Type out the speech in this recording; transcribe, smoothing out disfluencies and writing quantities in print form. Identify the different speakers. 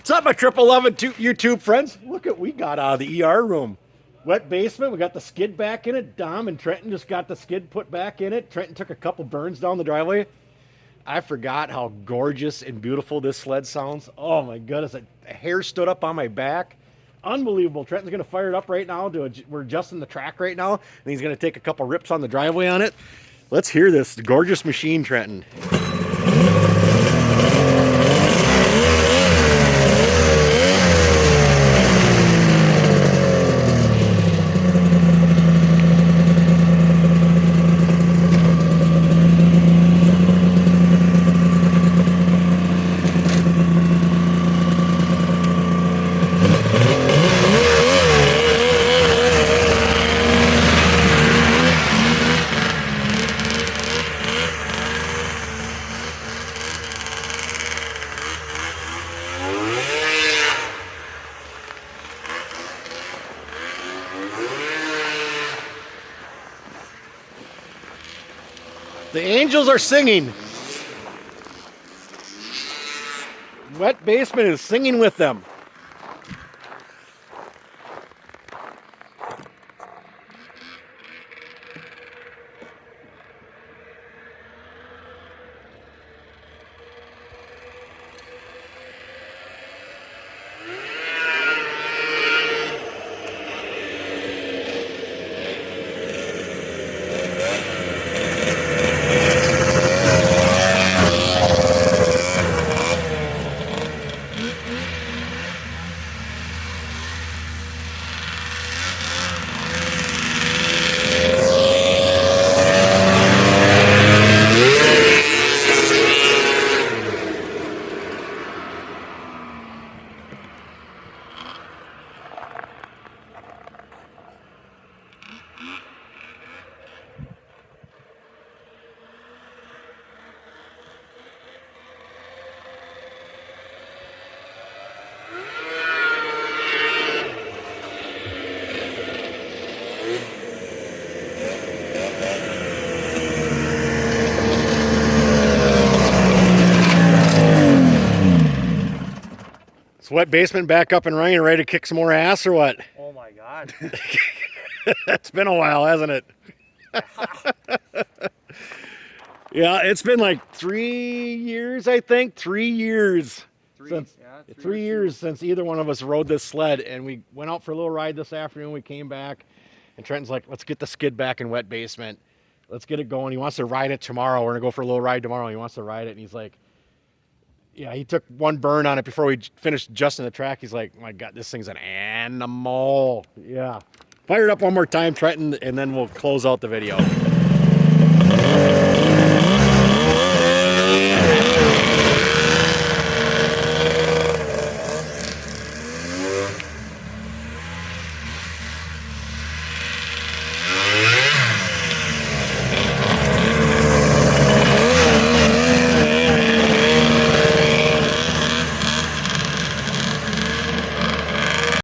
Speaker 1: What's up, my 11 YouTube friends? Look at what we got out of the ER room. Wet basement. We got the skid back in it. Dom and Trenton just got the skid put back in it. Trenton took a couple burns down the driveway. I forgot how gorgeous and beautiful this sled sounds. Oh my goodness, a hair stood up on my back. Unbelievable. Trenton's going to fire it up right now. We're adjusting the track right now, and he's going to take a couple rips on the driveway on it. Let's hear this gorgeous machine, Trenton. The angels are singing. Wet basement is singing with them. Wet basement back up and running, ready to kick some more ass or what?
Speaker 2: Oh my God.
Speaker 1: It's been a while, hasn't it? Yeah, it's been like 3 years, I think. 3 years. Three years since either one of us rode this sled, and we went out for a little ride this afternoon. We came back, and Trenton's like, let's get the skid back in wet basement. Let's get it going. He wants to ride it tomorrow. We're going to go for a little ride tomorrow. He wants to ride it, and he's like, yeah, he took one burn on it before we finished adjusting the track. He's like, my God, this thing's an animal. Yeah. Fire it up one more time, Trenton, and then we'll close out the video.